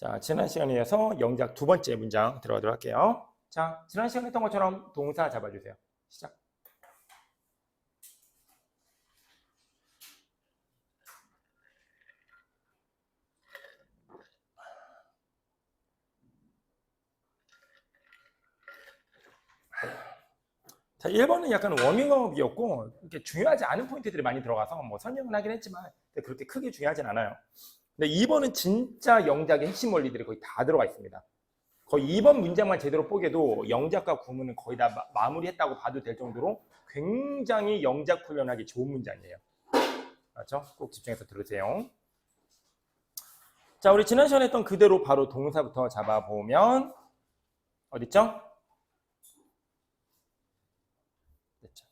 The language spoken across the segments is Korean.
자, 지난 시간에 이어서 영작 두 번째 문장 들어가도록 할게요. 자, 지난 시간에 했던 것처럼 동사 잡아주세요. 시작. 자, 1번은 약간 워밍업이었고 이렇게 중요하지 않은 포인트들이 많이 들어가서 뭐 설명은 하긴 했지만 그렇게 크게 중요하진 않아요. 근데 2번은 진짜 영작의 핵심 원리들이 거의 다 들어가 있습니다. 거의 2번 문장만 제대로 뽀개도 영작과 구문은 거의 다 마무리했다고 봐도 될 정도로 굉장히 영작 훈련하기 좋은 문장이에요. 맞죠? 꼭 집중해서 들으세요. 자, 우리 지난 시간에 했던 그대로 바로 동사부터 잡아보면 어딨죠? 됐죠.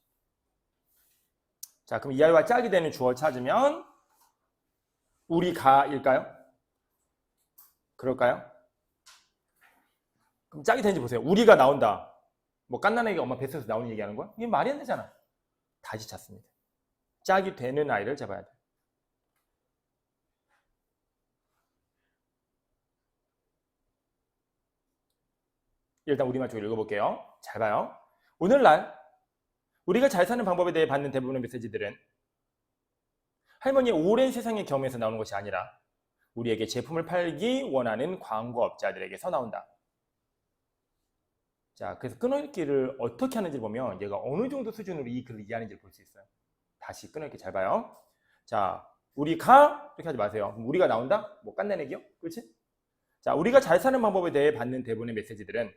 자, 그럼 이 아이와 짝이 되는 주어 찾으면 우리가일까요? 그럴까요? 그럼 짝이 되는지 보세요. 우리가 나온다. 뭐 깐난애기 엄마 뱃속에서 나오는 얘기하는 거야? 이게 말이 안 되잖아. 다시 찾습니다. 짝이 되는 아이를 잡아야 돼. 일단 우리말 쪽 읽어볼게요. 잘 봐요. 오늘날 우리가 잘 사는 방법에 대해 받는 대부분의 메시지들은 할머니의 오랜 세상의 경험에서 나오는 것이 아니라 우리에게 제품을 팔기 원하는 광고업자들에게서 나온다. 자, 그래서 끊어읽기를 어떻게 하는지 보면 얘가 어느 정도 수준으로 이 글을 이해하는지 볼 수 있어요. 다시 끊어읽기 잘 봐요. 자, 우리가 이렇게 하지 마세요. 우리가 나온다? 뭐 깐내내기요? 그렇지? 자, 우리가 잘 사는 방법에 대해 받는 대부분의 메시지들은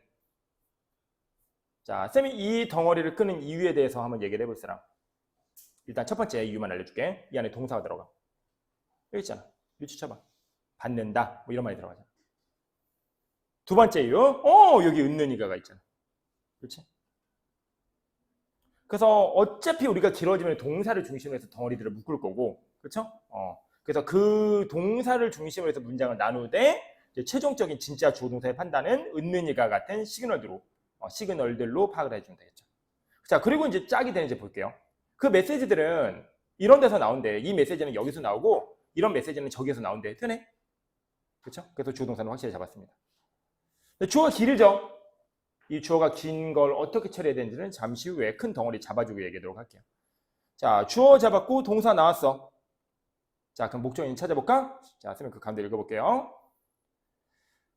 자, 쌤이 이 덩어리를 끄는 이유에 대해서 한번 얘기를 해볼 사람. 일단 첫 번째 이유만 알려줄게. 이 안에 동사가 들어가. 여기 있잖아. 유치 쳐봐. 받는다. 뭐 이런 말이 들어가잖아. 두 번째 이유. 여기 은는이가가 있잖아. 그렇지? 그래서 어차피 우리가 길어지면 동사를 중심으로 해서 덩어리들을 묶을 거고, 그렇죠? 그래서 그 동사를 중심으로 해서 문장을 나누되 이제 최종적인 진짜 주어 동사의 판단은 은는이가 같은 시그널들로 파악을 해주면 되겠죠. 자, 그리고 이제 짝이 되는지 볼게요. 그 메시지들은 이런 데서 나온대. 이 메시지는 여기서 나오고 이런 메시지는 저기서 나온대. 되네? 그렇죠? 그래서 주어 동사는 확실히 잡았습니다. 주어가 길죠? 이 주어가 긴 걸 어떻게 처리해야 되는지는 잠시 후에 큰 덩어리 잡아주고 얘기하도록 할게요. 자, 주어 잡았고 동사 나왔어. 자, 그럼 목적인 찾아볼까? 자, 쓰면 그 가운데 읽어볼게요.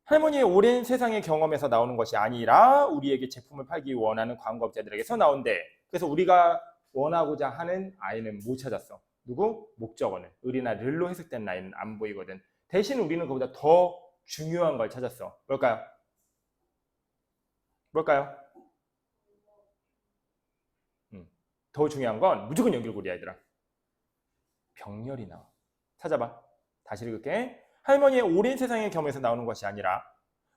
할머니의 오랜 세상의 경험에서 나오는 것이 아니라 우리에게 제품을 팔기 원하는 광고업자들에게서 나온대. 그래서 우리가 원하고자 하는 아이는 못 찾았어. 누구? 목적어는. 을이나 를로 해석된 아이는 안 보이거든. 대신 우리는 그보다 더 중요한 걸 찾았어. 뭘까요? 뭘까요? 더 중요한 건 무조건 연결고리야, 얘들아. 병렬이 나와. 찾아봐. 다시 읽을게. 할머니의 오랜 세상의 경험에서 나오는 것이 아니라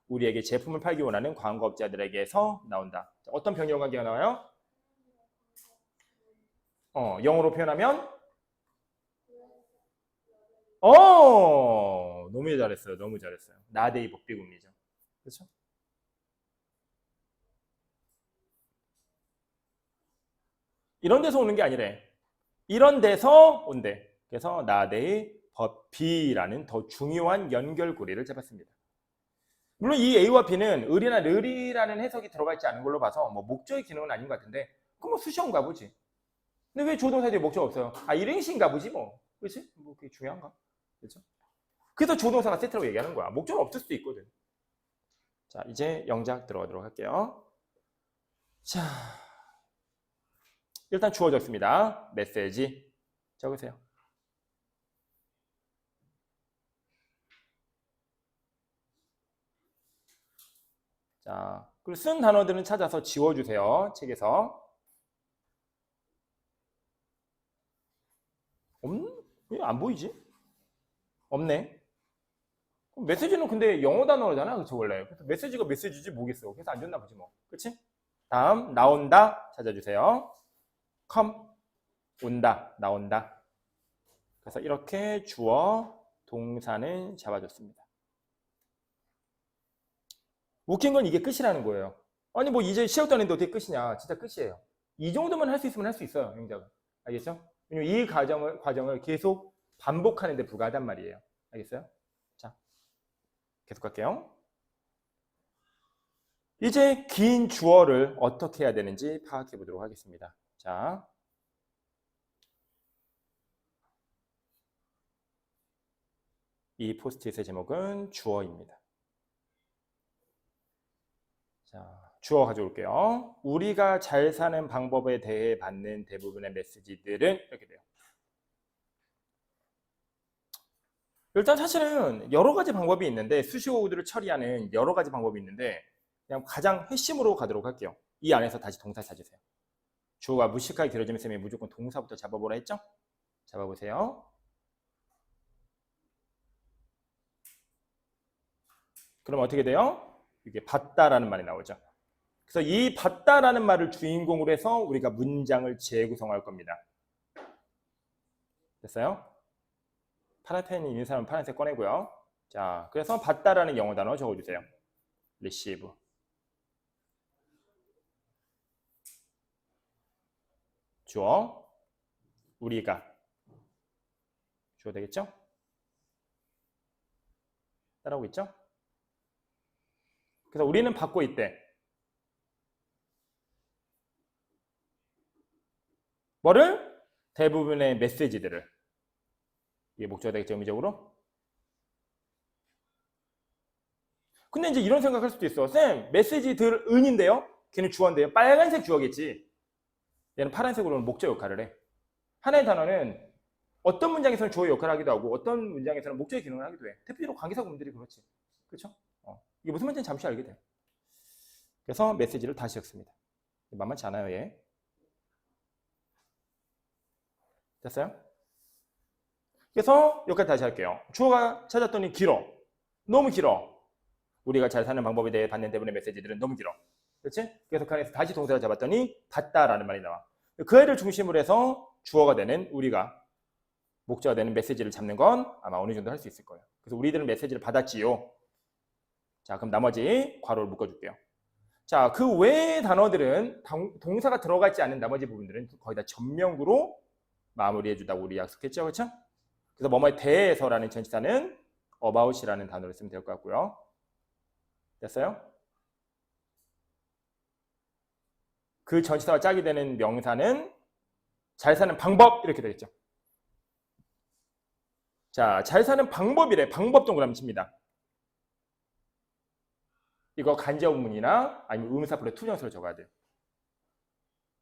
우리에게 제품을 팔기 원하는 광고업자들에게서 나온다. 자, 어떤 병렬 관계가 나와요? 영어로 표현하면 너무 잘했어요. 너무 잘했어요. 나데이 복비금이죠. 그렇죠? 이런 데서 오는 게 아니래. 이런 데서 온대. 그래서 나데이 법비라는 더 중요한 연결고리를 잡았습니다. 물론 이 A와 B는 을이나 르리라는 해석이 들어가 있지 않은 걸로 봐서 뭐 목적의 기능은 아닌 것 같은데 그럼 뭐 수시인가 보지. 근데 왜 조동사 뒤에 목적 없어요? 일행시인가 보지 뭐. 그렇지? 뭐 그게 중요한가? 그렇죠? 그래서 조동사가 세트라고 얘기하는 거야. 목적은 없을 수도 있거든. 자, 이제 영작 들어가도록 할게요. 자, 일단 주어 적습니다. 메시지 적으세요. 자, 그리고 쓴 단어들은 찾아서 지워주세요. 책에서. 왜 안 보이지? 없네. 메시지는 근데 영어 단어잖아, 그쵸, 원래. 그래서 메시지가 메시지지 뭐겠어. 그래서 안 줬나 보지 뭐. 그치? 다음, 나온다 찾아주세요. come, 온다, 나온다. 그래서 이렇게 주어, 동사는 잡아줬습니다. 웃긴 건 이게 끝이라는 거예요. 아니 뭐 이제 시작도 안 했는데 어떻게 끝이냐. 진짜 끝이에요. 이 정도만 할 수 있으면 할 수 있어요, 영작은. 알겠죠? 왜냐면 이 과정을 계속 반복하는 데 불과하단 말이에요. 알겠어요? 자, 계속 갈게요. 이제 긴 주어를 어떻게 해야 되는지 파악해 보도록 하겠습니다. 자, 이 포스트잇의 제목은 주어입니다. 자, 주어 가져올게요. 우리가 잘 사는 방법에 대해 받는 대부분의 메시지들은 이렇게 돼요. 일단 사실은 여러 가지 방법이 있는데, 수식어들을 처리하는 여러 가지 방법이 있는데, 그냥 가장 핵심으로 가도록 할게요. 이 안에서 다시 동사 찾으세요. 주어가 무식하게 길어지면 쌤이 무조건 동사부터 잡아보라 했죠? 잡아보세요. 그럼 어떻게 돼요? 이게 봤다라는 말이 나오죠. 그래서 이 봤다라는 말을 주인공으로 해서 우리가 문장을 재구성할 겁니다. 됐어요? 파란펜이 있는 사람은 파란색 꺼내고요. 자, 그래서 봤다라는 영어 단어 적어주세요. receive. 주어, 우리가. 주어 되겠죠? 따라오고 있죠? 그래서 우리는 받고 있대. 뭐를? 대부분의 메시지들을. 이게 목적어가 되겠죠, 의미적으로? 근데 이제 이런 생각할 수도 있어. 쌤, 메시지들 은인데요? 걔는 주어인데요? 빨간색 주어겠지. 얘는 파란색으로는 목적 역할을 해. 하나의 단어는 어떤 문장에서는 주어 역할을 하기도 하고 어떤 문장에서는 목적의 기능을 하기도 해. 대표적으로 관계사 구문들이 그렇지. 그렇죠? 이게 무슨 말인지 잠시 알게 돼. 그래서 메시지를 다시 적습니다. 만만치 않아요, 얘. 됐어요? 그래서 여기까지 다시 할게요. 주어가 찾았더니 길어. 너무 길어. 우리가 잘 사는 방법에 대해 받는 대부분의 메시지들은 너무 길어. 그렇지? 그래서 그 안에서 다시 동사를 잡았더니 받다라는 말이 나와. 그 애를 중심으로 해서 주어가 되는 우리가 목적어가 되는 메시지를 잡는 건 아마 어느 정도 할 수 있을 거예요. 그래서 우리들은 메시지를 받았지요. 자, 그럼 나머지 괄호를 묶어줄게요. 자, 그 외의 단어들은 동사가 들어가 있지 않은 나머지 부분들은 거의 다 전명구로 마무리해주다고 우리 약속했죠. 그렇죠? 그래서 뭐뭐에 대해서라는 전치사는 about이라는 단어를 쓰면 될 것 같고요. 됐어요? 그 전치사와 짝이 되는 명사는 잘 사는 방법 이렇게 되겠죠. 자, 잘 사는 방법이래. 방법 동그라미 칩니다. 이거 간접문이나 아니면 의문사 플러스 투정사로 적어야 돼요.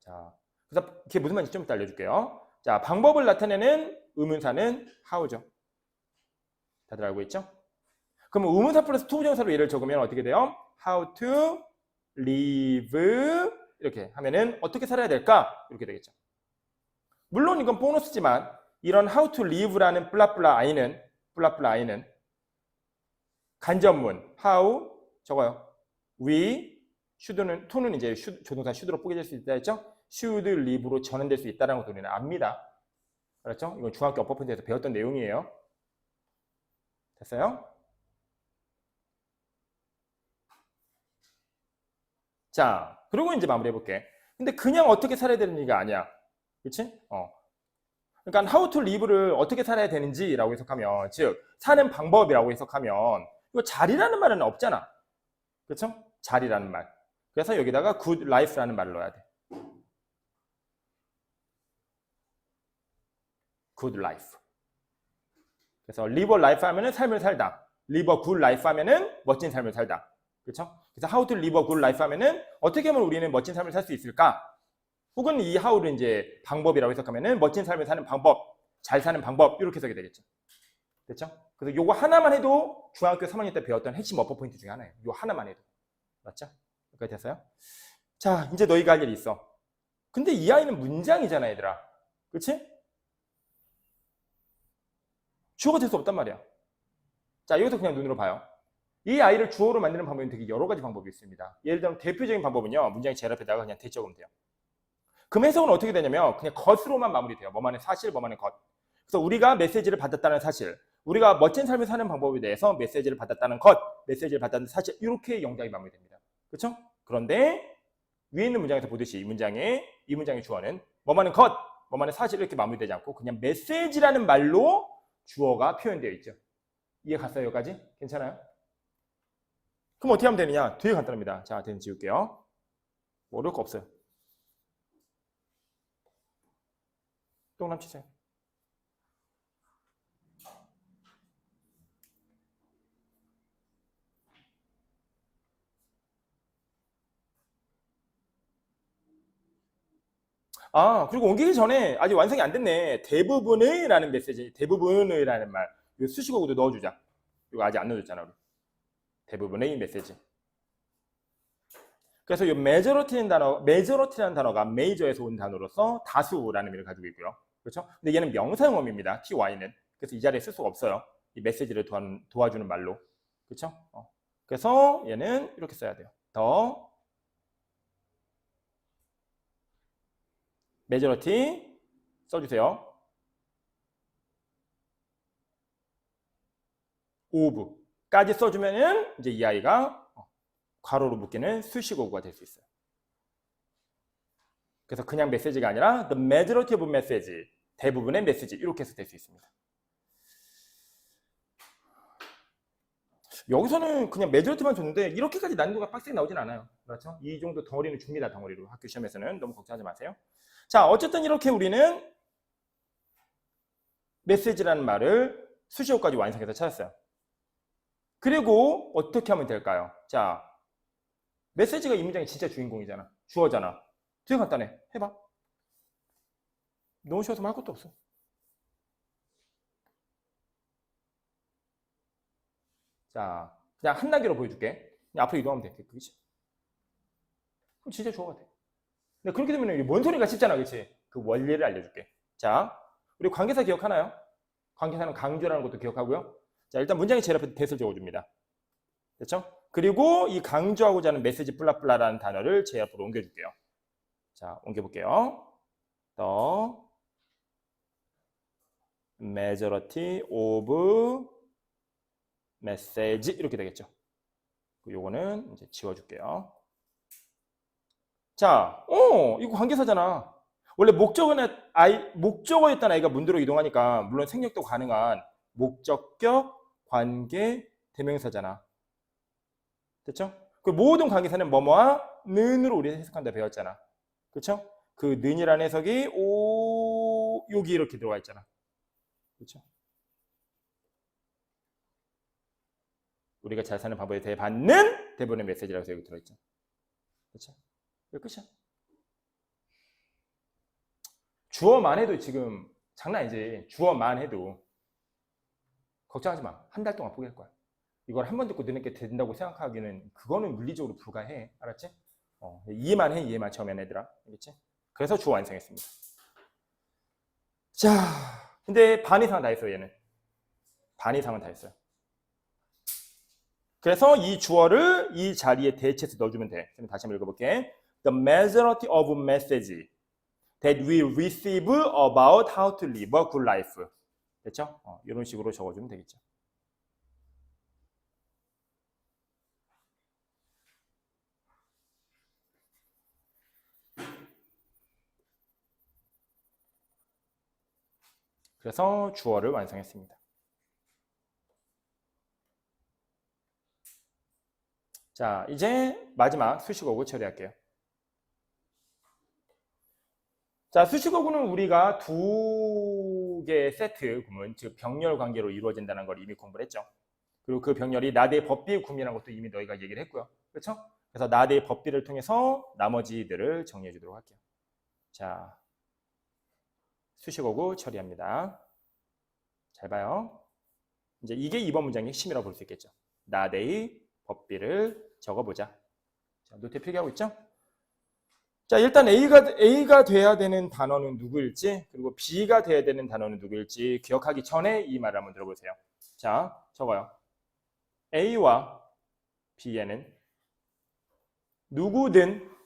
자, 그래서 그게 무슨 말인지 좀 이따 알려줄게요. 자, 방법을 나타내는 의문사는 how죠. 다들 알고 있죠? 그러면 의문사 플러스 투정사로 예를 적으면 어떻게 돼요? How to live 이렇게 하면은 어떻게 살아야 될까? 이렇게 되겠죠. 물론 이건 보너스지만 이런 how to live라는 플라플라 i는 간접문 how 적어요. we should는 to는 이제 조동사 should로 뽀개질 수 있다 했죠? should live로 전환될 수 있다는 것도 우리는 압니다. 그렇죠? 이건 중학교 어퍼포인트에서 배웠던 내용이에요. 됐어요? 자, 그리고 이제 마무리해 볼게. 근데 그냥 어떻게 살아야 되는 얘기가 아니야. 그렇지? 그러니까 how to live를 어떻게 살아야 되는지라고 해석하면, 즉 사는 방법이라고 해석하면 이거 잘이라는 말은 없잖아. 그렇죠? 잘이라는 말. 그래서 여기다가 good life라는 말을 넣어야 돼. good life. 그래서 live a life 하면은 삶을 살다. live a good life 하면은 멋진 삶을 살다. 그렇죠? 그래서 how to live a good life 하면은 어떻게 하면 우리는 멋진 삶을 살 수 있을까? 혹은 이 how를 이제 방법이라고 해석하면은 멋진 삶을 사는 방법, 잘 사는 방법 이렇게 해석이 되겠죠. 됐죠? 그래서 요거 하나만 해도 중학교 3학년 때 배웠던 핵심 어퍼 포인트 중에 하나예요. 요 하나만 해도. 맞죠? 여기까지 됐어요? 자, 이제 너희가 할 일이 있어. 근데 이 아이는 문장이잖아, 얘들아. 그렇지? 주어가 될 수 없단 말이야. 자, 여기서 그냥 눈으로 봐요. 이 아이를 주어로 만드는 방법은 되게 여러 가지 방법이 있습니다. 예를 들면 대표적인 방법은요. 문장의 제일 앞에다가 그냥 대적으면 돼요. 그럼 해석은 어떻게 되냐면 그냥 것으로만 마무리돼요. 뭐만의 사실, 뭐만의 것. 그래서 우리가 메시지를 받았다는 사실, 우리가 멋진 삶을 사는 방법에 대해서 메시지를 받았다는 것, 메시지를 받았다는 사실 이렇게 영장이 마무리됩니다. 그렇죠? 그런데 위에 있는 문장에서 보듯이 이 문장의 주어는 뭐만의 것, 뭐만의 사실 이렇게 마무리되지 않고 그냥 메시지라는 말로 주어가 표현되어 있죠. 이해 갔어요? 여기까지? 괜찮아요? 그럼 어떻게 하면 되느냐? 되게 간단합니다. 자, 대는 지울게요. 뭐 어려울 거 없어요. 동그라미 치세요. 아, 그리고 옮기기 전에 아직 완성이 안 됐네. 대부분의 라는 메시지, 대부분의 라는 말. 이 수식어구도 넣어주자. 이거 아직 안 넣어줬잖아, 우리. 대부분의 메시지. 그래서 이 majority라는 단어가 major에서 온 단어로서 다수라는 의미를 가지고 있고요. 그렇죠? 근데 얘는 명사용어입니다. ty는. 그래서 이 자리에 쓸 수가 없어요. 이 메시지를 도와주는 말로. 그렇죠? 그래서 얘는 이렇게 써야 돼요. 더 majority 써주세요. of까지 써주면은 이제 이 아이가 괄호로 묶이는 수식어구가 될 수 있어요. 그래서 그냥 메시지가 아니라 the majority of message, 대부분의 메시지 이렇게 해서 될 수 있습니다. 여기서는 그냥 메저리티만 줬는데 이렇게까지 난이도가 빡세게 나오진 않아요. 그렇죠? 이 정도 덩어리는 줍니다. 덩어리로. 학교 시험에서는 너무 걱정하지 마세요. 자, 어쨌든 이렇게 우리는 메시지라는 말을 수식어까지 완성해서 찾았어요. 그리고 어떻게 하면 될까요? 자, 메시지가 이 문장의 진짜 주인공이잖아. 주어잖아. 되게 간단해. 해봐. 너무 쉬워서 할 것도 없어. 자, 그냥 한 단계로 보여줄게. 그냥 앞으로 이동하면 돼. 그치? 그럼 진짜 주어가 돼. 근데 그렇게 되면 뭔 소리가 쉽잖아. 그치? 그 원리를 알려줄게. 자, 우리 관계사 기억하나요? 관계사는 강조라는 것도 기억하고요. 자, 일단 문장의 제일 앞에 대를 적어줍니다. 됐죠? 그리고 이 강조하고자 하는 메시지 플라플라라는 단어를 제 앞으로 옮겨줄게요. 자, 옮겨볼게요. 더 majority of message 이렇게 되겠죠. 요거는 이제 지워줄게요. 자, 이거 관계사잖아. 원래 목적어였던 아이가 문도로 이동하니까 물론 생략도 가능한 목적격, 관계, 대명사잖아. 됐죠? 그 모든 관계사는 뭐뭐와 는으로 우리 해석한다 배웠잖아. 그렇죠? 그 는이라는 해석이 여기 이렇게 들어가 있잖아. 그렇죠? 우리가 잘 사는 방법에 대해 받는 대부분의 메시지라고 여기 들어있죠. 그렇죠? 이거 끝이야. 주어만 해도 지금 장난 아니지. 주어만 해도 걱정하지 마. 한 달 동안 포기할 거야. 이걸 한 번 듣고 느는 게 된다고 생각하기는 그거는 물리적으로 불가해. 알았지? 이해만 해. 이해만 처음엔 애들아. 알겠지? 그래서 주어 완성했습니다. 자, 근데 반 이상은 다 했어요. 얘는. 반 이상은 다 했어요. 그래서 이 주어를 이 자리에 대체해서 넣어주면 돼. 다시 한번 읽어볼게. The majority of message that we receive about how to live a good life. 됐죠? 이런 식으로 적어주면 되겠죠. 그래서 주어를 완성했습니다. 자, 이제 마지막 수식어구 처리할게요. 자, 수식어구는 우리가 두 개의 세트 구문, 즉 병렬 관계로 이루어진다는 걸 이미 공부를 했죠. 그리고 그 병렬이 나대의 법비의 구문이라는 것도 이미 너희가 얘기를 했고요. 그렇죠? 그래서 나대의 법비를 통해서 나머지들을 정리해 주도록 할게요. 자, 수식어구 처리합니다. 잘 봐요. 이제 이게 2번 문장의 핵심이라고 볼 수 있겠죠. 나대의 법비를 적어보자. 자, 노트에 필기하고 있죠? 자, 일단 A가 돼야 되는 단어는 누구일지, 그리고 B가 돼야 되는 단어는 누구일지 기억하기 전에 이 말을 한번 들어보세요. 자, 적어요. A와 B에는 누구든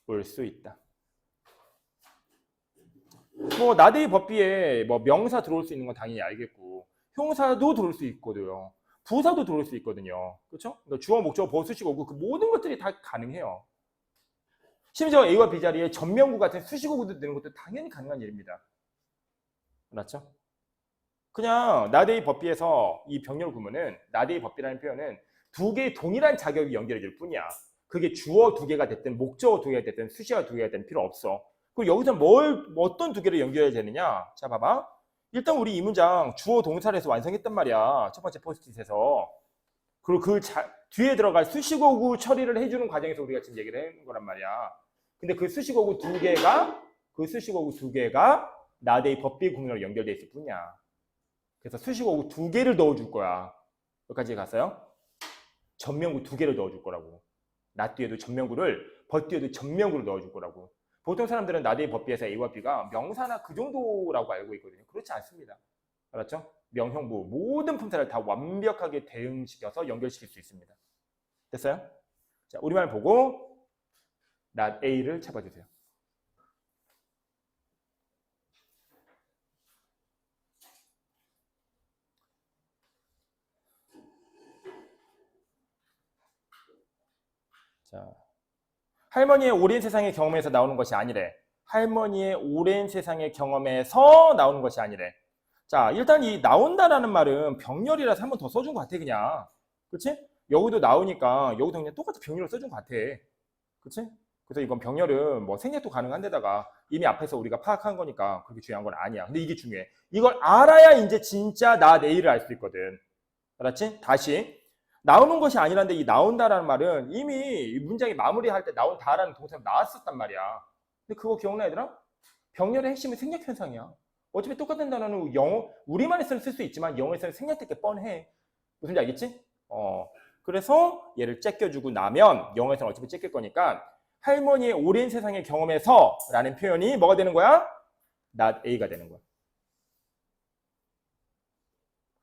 올 수 있다. 뭐 나대의 법비에 뭐 명사 들어올 수 있는 건 당연히 알겠고 형사도 들어올 수 있거든요. 부사도 들어올 수 있거든요. 그렇죠? 그러니까 주어, 목적어, 보수식어구 그 모든 것들이 다 가능해요. 심지어 A와 B 자리에 전명구 같은 수식어구도 되는 것도 당연히 가능한 일입니다. 맞죠? 그냥 not A 법비에서 이 병렬 구문은 not A 법비라는 표현은 두 개의 동일한 자격이 연결해질 뿐이야. 그게 주어 두 개가 됐든 목적어 두 개가 됐든 수식어 두 개가 됐든 필요 없어. 그리고 여기서 어떤 두 개를 연결해야 되느냐? 자, 봐봐. 일단 우리 이 문장 주어 동사를 해서 완성했단 말이야. 첫 번째 포스트잇에서. 그리고 뒤에 들어갈 수식어구 처리를 해주는 과정에서 우리가 지금 얘기를 하는 거란 말이야. 근데 그 수식어구 두 개가 not A 법비 구문으로 연결돼 있을 뿐이야. 그래서 수식어구 두 개를 넣어줄 거야. 여기까지 갔어요? 전명구 두 개를 넣어줄 거라고. not 뒤에도 전명구를, but 뒤에도 전명구를 넣어줄 거라고. 보통 사람들은 not A 법비에서 A와 B가 명사나 그 정도라고 알고 있거든요. 그렇지 않습니다. 알았죠? 명형부 모든 품사를 다 완벽하게 대응시켜서 연결시킬 수 있습니다. 됐어요? 자, 우리말 보고 not A를 잡아주세요. 자, 할머니의 오랜 세상의 경험에서 나오는 것이 아니래. 할머니의 오랜 세상의 경험에서 나오는 것이 아니래. 자, 일단 이 나온다라는 말은 병렬이라서 한 번 더 써준 것 같아, 그냥. 그렇지? 여기도 나오니까 여기도 그냥 똑같이 병렬을 써준 것 같아. 그렇지? 그래서 이건 병렬은 뭐 생략도 가능한 데다가 이미 앞에서 우리가 파악한 거니까 그렇게 중요한 건 아니야. 근데 이게 중요해. 이걸 알아야 이제 진짜 나 내일을 알 수 있거든. 알았지? 다시. 나오는 것이 아니란데 이 나온다라는 말은 이미 문장이 마무리할 때 나온다라는 동사가 나왔었단 말이야. 근데 그거 기억나 얘들아? 병렬의 핵심은 생략 현상이야. 어차피 똑같은 단어는 우리말에서는 쓸 수 있지만 영어에서는 생략될 게 뻔해. 무슨지 알겠지? 그래서 얘를 째껴주고 나면 영어에서는 어차피 째낄 거니까 할머니의 오랜 세상의 경험에서 라는 표현이 뭐가 되는 거야? not A가 되는 거야.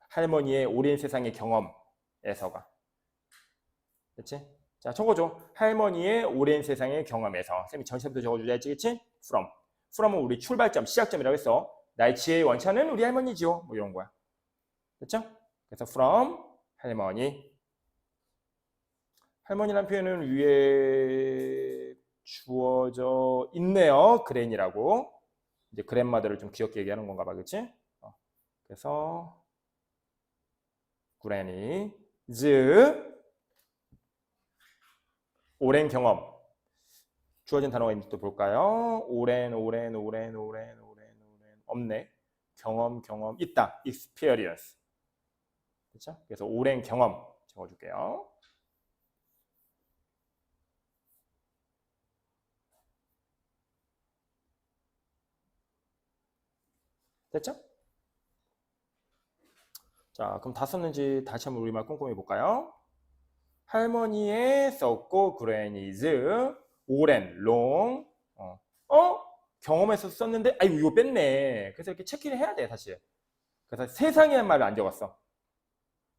할머니의 오랜 세상의 경험에서가. 그치? 자, 적어줘. 할머니의 오랜 세상의 경험에서. 쌤이 전체부터 적어주자 했지? from은 우리 출발점, 시작점이라고 했어. 나의 지혜의 원천은 우리 할머니지요. 뭐 이런 거야. 됐죠? 그래서 from 할머니. 할머니란 표현은 위에 주어져 있네요. 그랜이라고. 이제 그랜마더를 좀 귀엽게 얘기하는 건가 봐. 그치? 그래서 그랜이 오랜 경험. 주어진 단어가 있는지 또 볼까요? 오랜 없네. 경험 있다. experience. 그렇죠? 그래서 오랜 경험 적어줄게요. 됐죠? 자, 그럼 다 썼는지 다시 한번 우리말 꼼꼼히 볼까요? 할머니의 썼고 그레니즈 오랜 long 경험에서 썼는데 아이고 이거 뺐네. 그래서 이렇게 체크를 해야 돼 사실. 그래서 세상이라는 말을 안 적었어.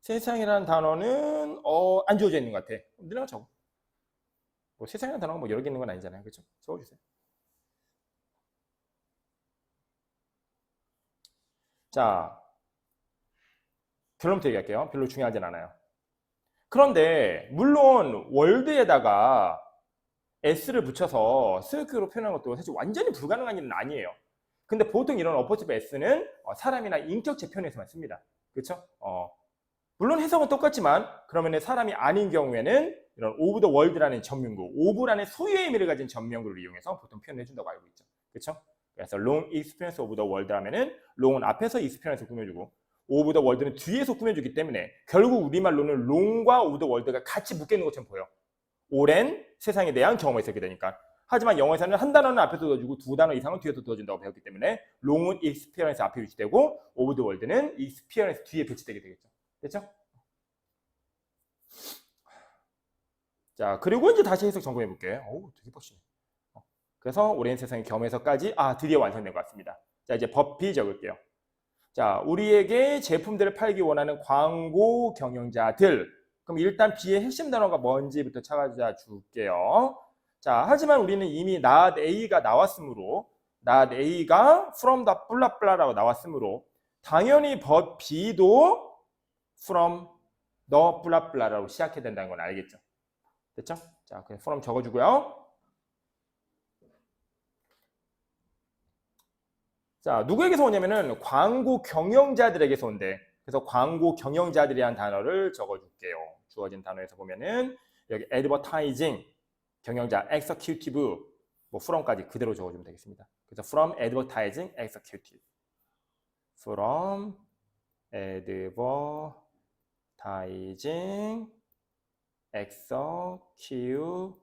세상이라는 단어는 안 주어져 있는 것 같아. 늘어나 적어. 뭐 세상이라는 단어가 뭐 여러 개 있는 건 아니잖아요. 그렇죠? 적어주세요. 자, 결론부터 얘기할게요. 별로 중요하진 않아요. 그런데 물론 월드에다가 s를 붙여서 스웨크로 표현하는 것도 사실 완전히 불가능한 일은 아니에요. 근데 보통 이런 어퍼티브 s는 사람이나 인격체 표현에서만 씁니다. 그렇죠? 물론 해석은 똑같지만 그러면 사람이 아닌 경우에는 이런 of the world라는 전명구, of라는 소유의 의미를 가진 전명구를 이용해서 보통 표현을 해준다고 알고 있죠. 그렇죠? 그래서 long experience of the world 하면은 long은 앞에서 experience를 꾸며주고 of the world는 뒤에서 꾸며주기 때문에 결국 우리말로는 long과 of the world가 같이 묶여 있는 것처럼 보여. 오랜 세상에 대한 경험을 쓰게 되니까. 하지만 영어에서는 한 단어는 앞에서 넣어주고 두 단어 이상은 뒤에서 넣어준다고 배웠기 때문에 long은 experience 앞에 위치되고 of the world는 experience 뒤에 배치되게 되겠죠. 됐죠? 자, 그리고 이제 다시 해석 점검해 볼게. 어우, 되게 빡치네. 그래서 오랜 세상의 경험에서까지 드디어 완성된 것 같습니다. 자, 이제 법비 적을게요. 자, 우리에게 제품들을 팔기 원하는 광고 경영자들. 그럼 일단 B의 핵심 단어가 뭔지부터 찾아 줄게요. 자, 하지만 우리는 이미 not A가 나왔으므로 not A가 from the 블라블라라고 나왔으므로 당연히 but B도 from the 블라블라라고 시작해야 된다는 건 알겠죠? 됐죠? 자, 그냥 from 적어주고요. 자, 누구에게서 오냐면은 광고 경영자들에게서 온대. 그래서 광고 경영자들이라는 단어를 적어줄게요. 주어진 단어에서 보면은 여기 advertising 경영자 executive 뭐 from까지 그대로 적어주면 되겠습니다. 그래서 from advertising executive, from advertising executives.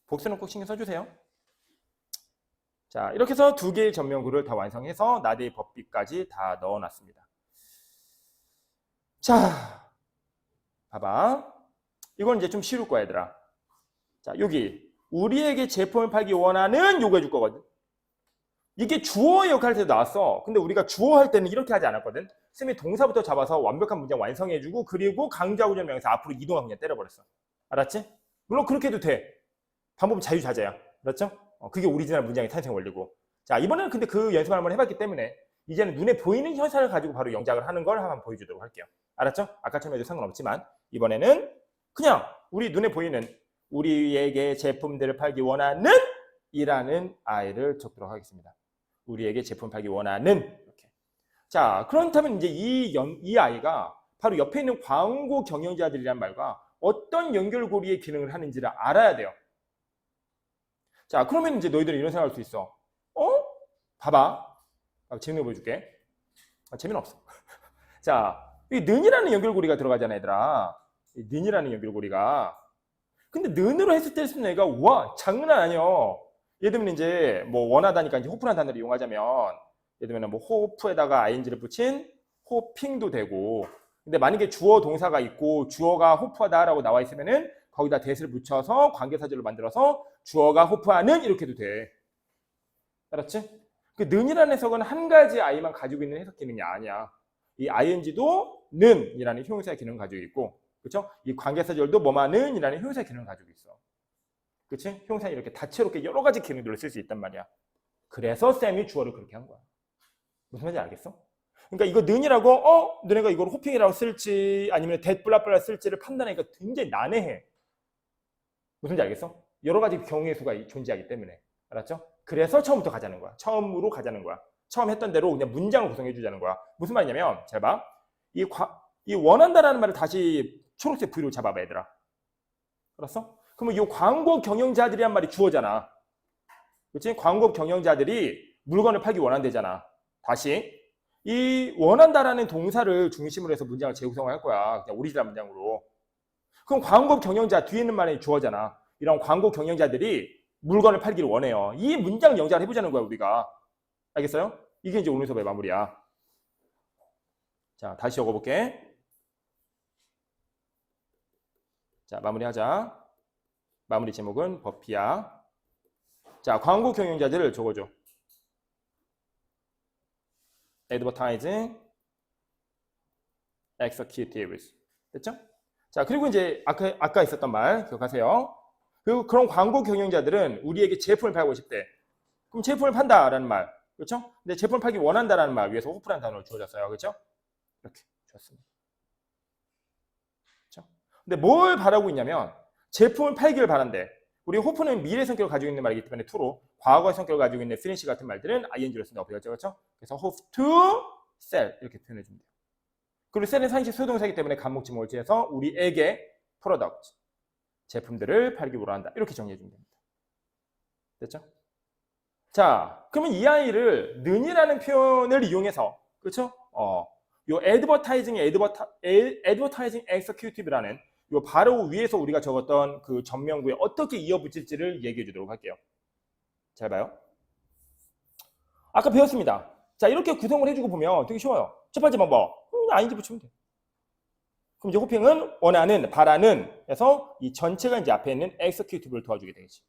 복수는 꼭 신경 써주세요. 자, 이렇게 해서 두 개의 전명구를 다 완성해서 나대의 법비까지 다 넣어놨습니다. 자, 봐봐. 이건 이제 좀 쉬울 거야, 얘들아. 자, 여기 우리에게 제품을 팔기 원하는 요구해 줄 거거든. 이게 주어의 역할을 해서 나왔어. 근데 우리가 주어 할 때는 이렇게 하지 않았거든. 쌤이 동사부터 잡아서 완벽한 문장 완성해주고 그리고 강조하고 전 명사 앞으로 이동하고 그냥 때려버렸어. 알았지? 물론 그렇게 해도 돼. 방법은 자유자재야. 그렇죠? 그게 오리지널 문장의 탄생 원리고. 자, 이번에는 근데 그 연습을 한번 해봤기 때문에 이제는 눈에 보이는 현상을 가지고 바로 영작을 하는 걸 한번 보여주도록 할게요. 알았죠? 아까처럼 해도 상관없지만 이번에는 그냥 우리 눈에 보이는 우리에게 제품들을 팔기 원하는 이라는 아이를 적도록 하겠습니다. 우리에게 제품 팔기 원하는 이렇게. 자, 그렇다면 이제 이 아이가 바로 옆에 있는 광고 경영자들이란 말과 어떤 연결고리의 기능을 하는지를 알아야 돼요. 자, 그러면 이제 너희들은 이런 생각할 수 있어. 봐봐. 재밌는 거 보여줄게. 재미는 없어. 자, 이 는이라는 연결고리가 들어가잖아, 얘들아. 이 는이라는 연결고리가. 근데 는으로 했을 때 쓰는 애가 와, 장난 아니야. 예를 들면 이제 뭐 원하다니까 이제 호프라는 단어를 이용하자면 예를 들면 뭐 호프에다가 ing를 붙인 호핑도 되고. 근데 만약에 주어 동사가 있고 주어가 호프하다라고 나와 있으면은 거기다 that을 붙여서 관계사절로 만들어서 주어가 호프하는 이렇게 해도 돼. 알았지? 그 는이라는 해석은 한 가지 아이만 가지고 있는 해석 기능이 아니야. 이 ing도 는이라는 형용사의 기능을 가지고 있고, 그렇죠? 이 관계사절도 뭐만은이라는 형용사의 기능을 가지고 있어. 그렇지? 형용사 이렇게 다채롭게 여러 가지 기능들을 쓸 수 있단 말이야. 그래서 쌤이 주어를 그렇게 한 거야. 무슨 말인지 알겠어? 그러니까 이거 는이라고 너네가 이걸 호핑이라고 쓸지 아니면 that 블라블라 쓸지를 판단하니까 굉장히 난해해. 무슨지 알겠어? 여러 가지 경우의 수가 존재하기 때문에. 알았죠? 그래서 처음부터 가자는 거야. 처음으로 가자는 거야. 처음 했던 대로 그냥 문장을 구성해 주자는 거야. 무슨 말이냐면 잘 봐. 이 원한다라는 말을 다시 초록색 V로 잡아봐, 얘들아. 알았어? 그러면 이 광고 경영자들이란 말이 주어잖아. 그렇지? 광고 경영자들이 물건을 팔기 원한대잖아. 다시 이 원한다라는 동사를 중심으로 해서 문장을 재구성을 할 거야. 그냥 오리지널 문장으로. 그럼 광고 경영자 뒤에 있는 말이 주어잖아. 이런 광고 경영자들이 물건을 팔기를 원해요. 이 문장 영작을 해보자는 거야, 우리가. 알겠어요? 이게 이제 오늘 수업의 마무리야. 자, 다시 적어볼게. 자, 마무리하자. 마무리 제목은 버피야. 자, 광고 경영자들을 적어줘. Advertising Executives. 됐죠? 자, 그리고 이제 아까 있었던 말 기억하세요. 그리고 그런 광고 경영자들은 우리에게 제품을 팔고 싶대. 그럼 제품을 판다라는 말. 그렇죠? 근데 제품을 팔기 원한다라는 말 위에서 호프라는 단어를 주어졌어요. 그렇죠? 이렇게 주었습니다. 그렇죠? 근데 뭘 바라고 있냐면 제품을 팔기를 바란대. 우리 호프는 미래 성격을 가지고 있는 말이기 때문에 to로, 과거의 성격을 가지고 있는 finish 같은 말들은 ing로 쓴다고 배웠죠. 그렇죠? 그래서 hope to sell 이렇게 표현해 주면 돼요. 그리고 sell은 상식 소유동사이기 때문에 간목지목을 지어서 우리에게 product 제품들을 팔기 원한다. 이렇게 정리해 주면 됩니다. 됐죠? 자, 그러면 이 아이를 는이라는 표현을 이용해서 그렇죠? 요 advertising executive라는 요 바로 위에서 우리가 적었던 그 전명구에 어떻게 이어붙일지를 얘기해 주도록 할게요. 잘 봐요. 아까 배웠습니다. 자, 이렇게 구성을 해주고 보면 되게 쉬워요. 첫 번째 방법, ing 붙이면 돼. 그럼 이제 호핑은 원하는, 바라는 해서 이 전체가 이제 앞에 있는 executive를 도와주게 되겠지.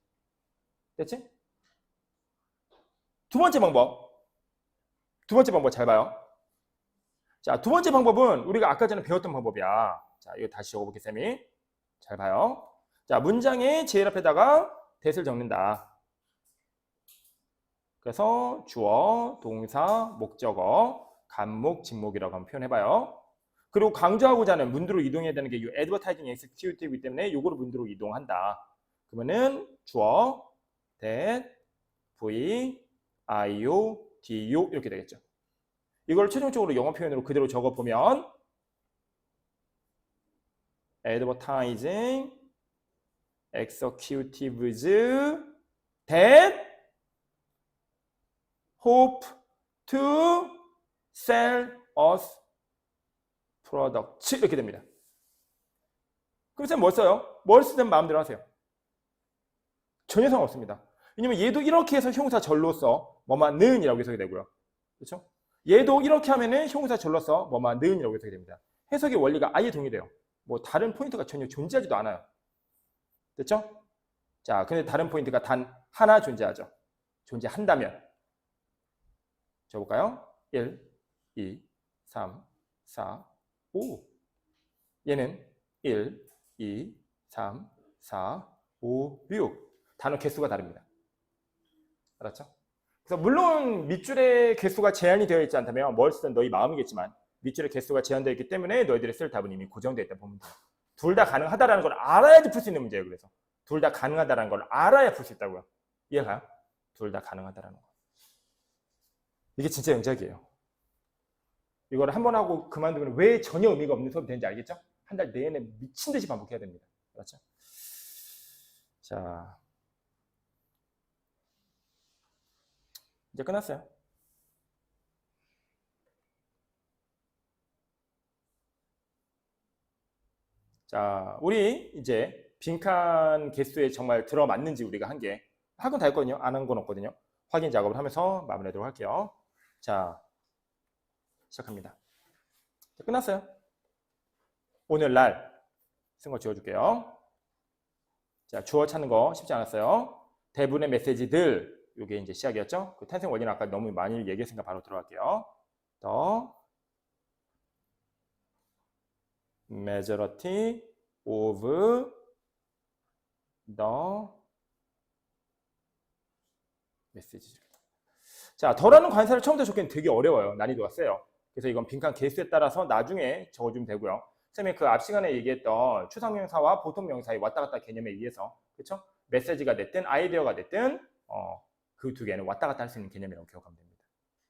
됐지? 두 번째 방법 잘 봐요. 자, 두 번째 방법은 우리가 아까 전에 배웠던 방법이야. 자, 이거 다시 적어볼게, 쌤이. 잘 봐요. 자, 문장의 제일 앞에다가 that을 적는다. 그래서 주어, 동사, 목적어, 간목, 직목이라고 한번 표현해봐요. 그리고 강조하고자 하는 문두로 이동해야 되는 게 이 advertising executive이기 때문에 요거를 문두로 이동한다. 그러면은 주어, that, VIODO 이렇게 되겠죠. 이걸 최종적으로 영어 표현으로 그대로 적어보면 advertising executives that hope to sell us products 이렇게 됩니다. 그래서 뭘 써요? 뭘 쓰든 마음대로 하세요. 전혀 상관없습니다. 왜냐면 얘도 이렇게 해서 형용사절로서 뭐만은 이라고 해석이 되고요. 그렇죠? 얘도 이렇게 하면은 형용사절로서 뭐만은 이라고 해석이 됩니다. 해석의 원리가 아예 동일해요. 뭐 다른 포인트가 전혀 존재하지도 않아요. 됐죠? 자, 근데 다른 포인트가 단 하나 존재하죠. 존재한다면. 적어볼까요? 1, 2, 3, 4, 5. 얘는 1, 2, 3, 4, 5, 6. 단어 개수가 다릅니다. 알았죠? 그래서 물론 밑줄의 개수가 제한이 되어 있지 않다면 뭘 쓰든 너희 마음이겠지만 밑줄의 개수가 제한되어 있기 때문에 너희들이 쓸 답은 이미 고정되어 있다 보면 돼요. 둘 다 가능하다라는 걸 알아야지 풀 수 있는 문제예요. 그래서 둘 다 가능하다라는 걸 알아야 풀 수 있다고요. 이해가요? 둘 다 가능하다라는 거. 이게 진짜 영작이에요. 이걸 한 번 하고 그만두면 왜 전혀 의미가 없는 수업이 되는지 알겠죠? 한 달 내내 미친 듯이 반복해야 됩니다. 그렇죠? 자, 이제 끝났어요. 자, 우리 이제 빈칸 개수에 정말 들어맞는지 우리가 한 게 학은 다 했거든요. 안 한 건 없거든요. 확인 작업을 하면서 마무리하도록 할게요. 자, 시작합니다. 자, 끝났어요. 오늘날 쓴 거 지워줄게요. 자, 주어 찾는 거 쉽지 않았어요. 대부분의 메시지들, 이게 이제 시작이었죠. 그 탄생 원리는 아까 너무 많이 얘기했으니까 바로 들어갈게요. 더 majority of the messages. 자, 더라는 관사를 처음부터 적기는 되게 어려워요. 난이도가 세요. 그래서 이건 빈칸 개수에 따라서 나중에 적어주면 되고요. 쌤이 그 앞 시간에 얘기했던 추상명사와 보통명사의 왔다 갔다 개념에 의해서, 그렇죠? 메시지가 됐든 아이디어가 됐든 그 두 개는 왔다 갔다 할 수 있는 개념이라고 기억하면 됩니다.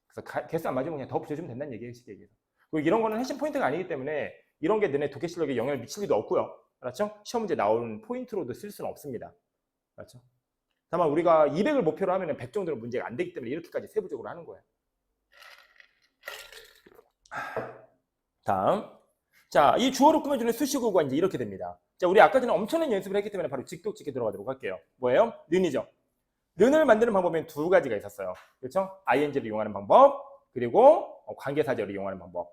그래서 개수 안 맞으면 그냥 더 붙여주면 된다는 얘기예요. 쉽게 얘기해서. 그리고 이런 거는 핵심 포인트가 아니기 때문에 이런 게 너네 독해 실력에 영향을 미칠 리도 없고요. 알았죠? 시험 문제 나오는 포인트로도 쓸 수는 없습니다. 알았죠? 다만 우리가 200을 목표로 하면 100 정도는 문제가 안 되기 때문에 이렇게까지 세부적으로 하는 거예요. 다음. 자, 이 주어로 꾸며주는 수식어가 이제 이렇게 됩니다. 자, 우리 아까 전에 엄청난 연습을 했기 때문에 바로 직독직에 들어가도록 할게요. 뭐예요? 는이죠. 는을 만드는 방법에는 두 가지가 있었어요. 그렇죠? ing를 이용하는 방법, 그리고 관계사절을 이용하는 방법.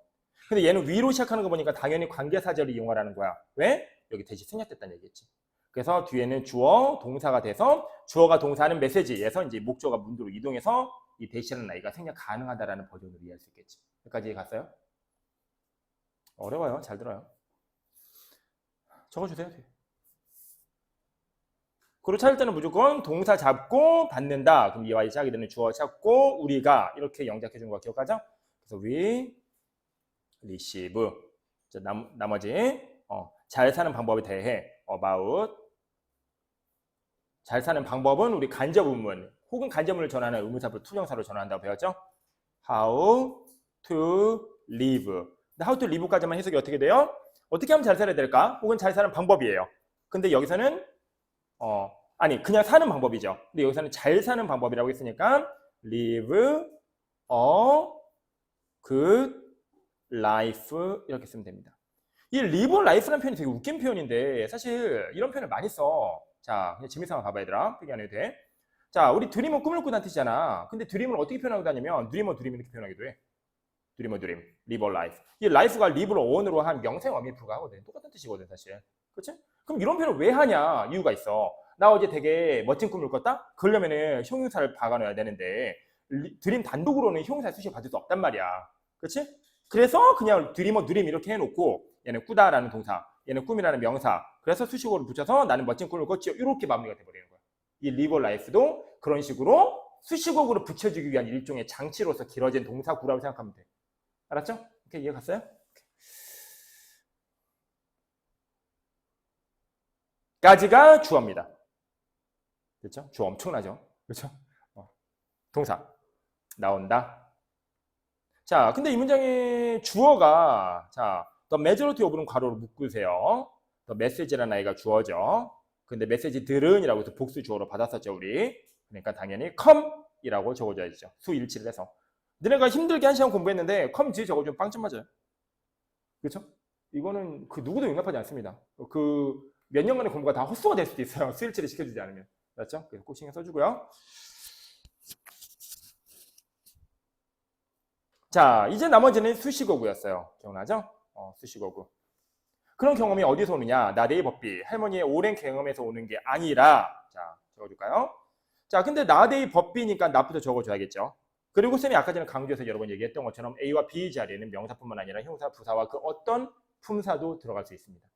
근데 얘는 위로 시작하는 거 보니까 당연히 관계사절을 이용하라는 거야. 왜? 여기 대시 생략됐다는 얘기겠지. 그래서 뒤에는 주어, 동사가 돼서 주어가 동사하는 메시지에서 이제 목적어가 문도로 이동해서 이 대시라는 아이가 생략 가능하다라는 버전으로 이해할 수 있겠지. 여기까지 갔어요? 어려워요. 잘 들어요. 적어주세요. 그리고 찾을 때는 무조건 동사 잡고 받는다. 그럼 이와 시작이 되는 주어 찾고 우리가 이렇게 영작해 주는 거 기억하죠? 그래서 we receive. 자, 나머지 잘 사는 방법에 대해 about. 잘 사는 방법은 우리 간접 의문 혹은 간접문을 전하는 의문사부터 투정사로 전환한다고 배웠죠? How to live. How to live까지만 해석이 어떻게 돼요? 어떻게 하면 잘 살아야 될까? 혹은 잘 사는 방법이에요. 근데 여기서는 아니 그냥 사는 방법이죠. 근데 여기서는 잘 사는 방법이라고 했으니까 live a good life 이렇게 쓰면 됩니다. 이 live life라는 표현이 되게 웃긴 표현인데 사실 이런 표현을 많이 써. 자, 그냥 재미삼아 봐봐 얘들아. 필기 안 해도 돼. 자, 우리 드림은 꿈을 꾸다는 뜻이잖아. 근데 드림을 어떻게 표현하고 다니면 드림 이렇게 표현하기도 해. 드림, live a life. 이 life가 live를 어원으로 한 명사형어미에 불과하거든. 똑같은 뜻이거든 사실. 그렇지? 그럼 이런 표현을 왜 하냐? 이유가 있어. 나 어제 되게 멋진 꿈을 꿨다? 그러려면은 형용사를 박아놔야 되는데 드림 단독으로는 형용사 수식 받을 수 없단 말이야. 그렇지? 그래서 그냥 드림 이렇게 해놓고 얘는 꾸다라는 동사, 얘는 꿈이라는 명사. 그래서 수식어를 붙여서 나는 멋진 꿈을 꿨지요. 이렇게 마무리가 돼버리는 거야. 이 live a life도 그런 식으로 수식어로 붙여주기 위한 일종의 장치로서 길어진 동사구라고 생각하면 돼. 알았죠? 이렇게 이해 갔어요? 까지가 주어입니다. 그렇죠? 주어 엄청나죠? 그렇죠? 동사 나온다. 자, 근데 이 문장의 주어가 자, the majority of는 괄호로 묶으세요. the message라는 아이가 주어죠. 근데 메시지들은 이라고 해서 복수 주어로 받았었죠, 우리. 그러니까 당연히 come이라고 적어줘야죠. 수 일치를 해서. 너네가 힘들게 1시간 공부했는데 come 뒤에 적어주면 빵점 맞아요. 그렇죠? 이거는 그 누구도 용납하지 않습니다. 그 몇 년간의 공부가 다 헛수가 될 수도 있어요. 수 일치를 시켜주지 않으면. 맞죠? 그래서 꼭 신경 써주고요. 자, 이제 나머지는 수식어구였어요. 기억나죠? 수식어구. 그런 경험이 어디서 오느냐? 나대의 법비, 할머니의 오랜 경험에서 오는 게 아니라, 자, 적어줄까요? 자, 근데 나대의 법비니까 나부터 적어줘야겠죠. 그리고 쌤이 아까 전에 강조해서 여러 번 얘기했던 것처럼 A와 B 자리에는 명사뿐만 아니라 형사, 부사와 그 어떤 품사도 들어갈 수 있습니다.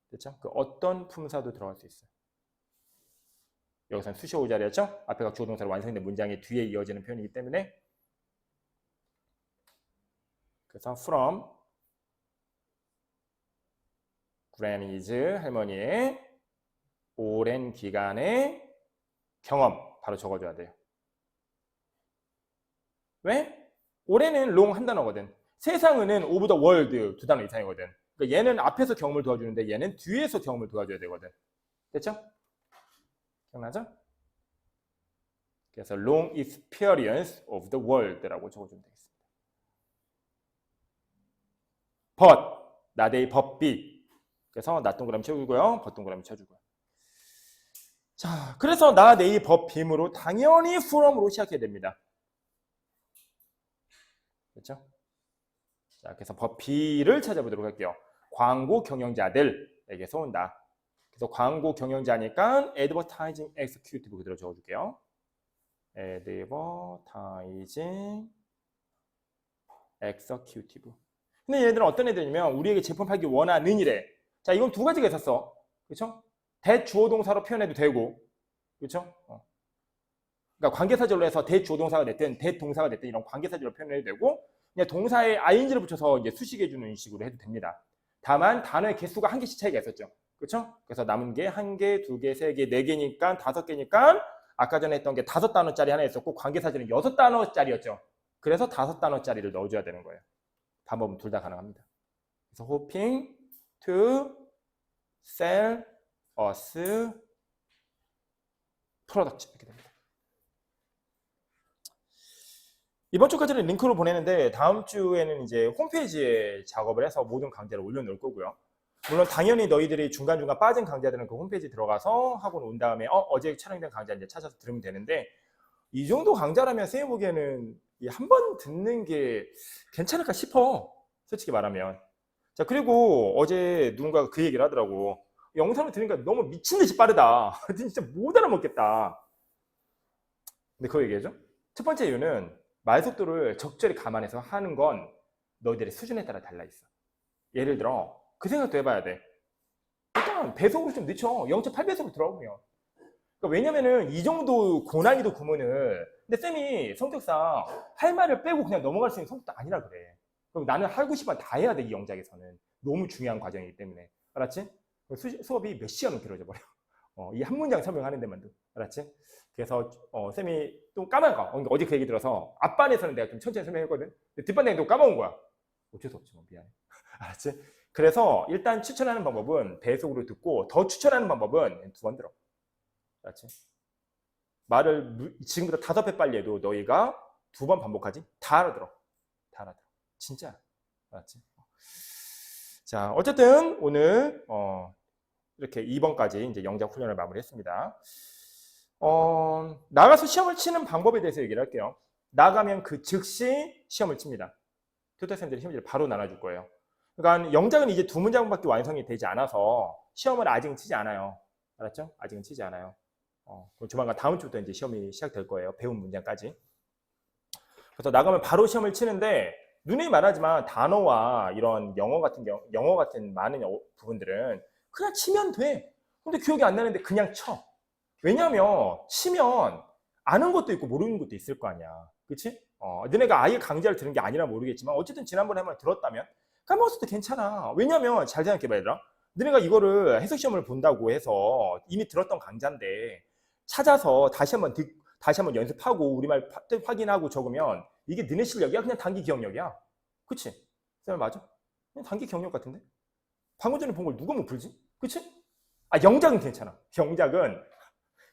그렇죠? 그 어떤 품사도 들어갈 수 있어요. 여기서는 수식어구 자리였죠? 앞에가 주어동사로 완성된 문장의 뒤에 이어지는 표현이기 때문에 그래서 from Granny's 할머니의 오랜 기간의 경험 바로 적어줘야 돼요. 왜? 올해는 long 한 단어거든. 세상은 over the world 두 단어 이상이거든. 그러니까 얘는 앞에서 경험을 도와주는데 얘는 뒤에서 경험을 도와줘야 되거든. 됐죠? 기억나죠? 그래서 long experience of the world라고 적어주면 되겠습니다. but 나대의 법비. 그래서 나 동그라미 채우고요. 벗 동그라미 쳐주고요. 자, 그래서 나대의 법비므로 당연히 from으로 시작해야 됩니다. 그렇죠? 자, 그래서 법비를 찾아보도록 할게요. 광고 경영자들에게서 온다. 그래서 광고 경영자니까 advertising executive 그대로 적어줄게요. advertising executive. 근데 얘들은 어떤 애들이냐면 우리에게 제품 팔기 원하는 이래. 자, 이건 두 가지가 있었어. 그렇죠? 대주어동사로 표현해도 되고, 그렇죠? 그러니까 관계사절로 해서 대주어동사가 됐든 대동사가 됐든 이런 관계사절로 표현해도 되고 그냥 동사에 ing를 붙여서 이제 수식해주는 식으로 해도 됩니다. 다만 단어의 개수가 한 개씩 차이가 있었죠. 그렇죠? 그래서 남은 게 한 개, 두 개, 세 개, 네 개니까 5개니까 아까 전에 했던 게 5단어짜리 하나 있었고 관계사절은 6단어짜리였죠. 그래서 5단어짜리를 넣어줘야 되는 거예요. 방법은 둘 다 가능합니다. 그래서 hoping to sell us products 이렇게 됩니다. 이번 주까지는 링크로 보내는데 다음 주에는 이제 홈페이지에 작업을 해서 모든 강좌를 올려놓을 거고요. 물론 당연히 너희들이 중간중간 빠진 강좌들은 그 홈페이지 들어가서 하고 온 다음에 어제 촬영된 강좌 이제 찾아서 들으면 되는데 이 정도 강좌라면 쌤이 보기에는 한 번 듣는 게 괜찮을까 싶어. 솔직히 말하면. 자, 그리고 어제 누군가가 그 얘기를 하더라고. 영상을 들으니까 너무 미친 듯이 빠르다. 진짜 못 알아먹겠다. 근데 그거 얘기해줘. 첫 번째 이유는 말 속도를 적절히 감안해서 하는 건 너희들의 수준에 따라 달라 있어. 예를 들어 그 생각도 해봐야 돼. 일단 배속으로 좀 늦춰. 0.8배속으로 들어가면. 그러니까 왜냐면은 이 정도 고난이도 구문을 근데 쌤이 성격상 할 말을 빼고 그냥 넘어갈 수 있는 성격도 아니라 그래. 그럼 나는 하고 싶은 다 해야 돼. 이 영작에서는. 너무 중요한 과정이기 때문에. 알았지? 수업이 몇 시간은 길어져 버려. 이 한 문장 설명하는 데만도. 알았지? 그래서 쌤이 또 까먹어. 어제 그 얘기 들어서 앞반에서는 내가 좀 천천히 설명했거든. 뒷반에 또 까먹은 거야. 어쩔 수 없지 뭐 미안해. 알았지? 그래서 일단 추천하는 방법은 배속으로 듣고 더 추천하는 방법은 2번 들어. 알았지? 말을 지금부터 5배 빨리 해도 너희가 2번 반복하지? 다 알아들어. 다 알아들어. 진짜. 알았지? 자, 어쨌든 오늘 이렇게 2번까지 이제 영작 훈련을 마무리했습니다. 나가서 시험을 치는 방법에 대해서 얘기를 할게요. 나가면 그 즉시 시험을 칩니다. 튜터쌤들이 시험지를 바로 나눠줄 거예요. 그러니까 영작은 이제 2문장밖에 완성이 되지 않아서 시험을 아직은 치지 않아요. 알았죠? 아직은 치지 않아요. 그럼 조만간 다음 주부터 이제 시험이 시작될 거예요. 배운 문장까지. 그래서 나가면 바로 시험을 치는데 누누이 말하지만 단어와 이런 영어 같은 많은 부분들은 그냥 치면 돼. 근데 기억이 안 나는데 그냥 쳐. 왜냐면 치면 아는 것도 있고 모르는 것도 있을 거 아니야. 그치? 너네가 아예 강좌를 들은 게 아니라 모르겠지만 어쨌든 지난번에 한번 들었다면 까먹었을 때 괜찮아. 왜냐면 잘 생각해봐 얘들아. 너네가 이거를 해석시험을 본다고 해서 이미 들었던 강좌인데 찾아서 다시 한번 다시 한번 연습하고 우리말 확인하고 적으면 이게 너네 실력이야? 그냥 단기 기억력이야. 그치? 쌤 맞아? 그냥 단기 기억력 같은데? 방금 전에 본 걸 누가 못 풀지? 그치? 아, 영작은 괜찮아. 영작은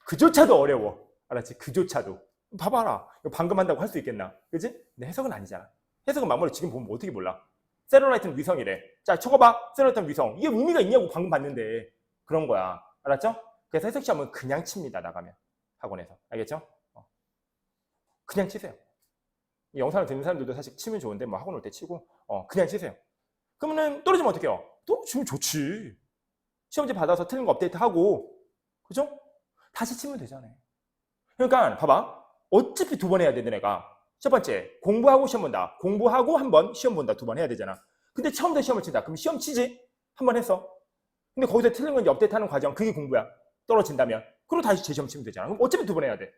그조차도 어려워. 알았지? 그조차도. 봐봐라. 이거 방금 한다고 할 수 있겠나? 그치? 근데 해석은 아니잖아. 해석은 막말로 지금 보면 어떻게 몰라? 세룰라이트는 위성이래. 자, 적어봐. 세룰라이트는 위성. 이게 의미가 있냐고 방금 봤는데. 그런 거야. 알았죠? 그래서 해석 시험은 그냥 칩니다. 나가면. 학원에서. 알겠죠? 그냥 치세요. 이 영상을 듣는 사람들도 사실 치면 좋은데 뭐 학원 올 때 치고 그냥 치세요. 그러면은 떨어지면 어떡해요? 떨어지면 좋지. 시험지 받아서 틀린 거 업데이트하고 그죠? 다시 치면 되잖아요. 그러니까 봐봐. 어차피 두 번 해야 돼 너네가. 첫 번째 공부하고 시험 본다. 공부하고 한 번 시험 본다. 두 번 해야 되잖아. 근데 처음부터 시험을 친다. 그럼 시험 치지? 한 번 했어. 근데 거기서 틀린 건 업데이트하는 과정. 그게 공부야. 떨어진다면. 그리고 다시 재시험 치면 되잖아. 그럼 어차피 두 번 해야 돼.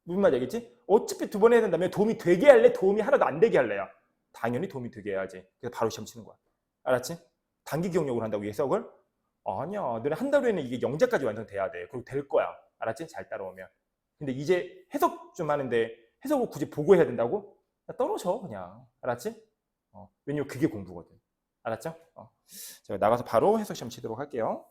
무슨 말인지 알겠지? 어차피 두 번 해야 된다면 도움이 되게 할래? 도움이 하나도 안 되게 할래야? 당연히 도움이 되게 해야지. 그래서 바로 시험 치는 거야. 알았지? 단기 기억력으로 한다고 해석을? 아니야. 너네 한 달 후에는 이게 영재까지 완성돼야 돼. 그리고 될 거야. 알았지? 잘 따라오면. 근데 이제 해석 좀 하는데 해석을 굳이 보고 해야 된다고? 떨어져 그냥. 알았지? 왜냐면 그게 공부거든. 알았죠? 제가 나가서 바로 해석 시험 치도록 할게요.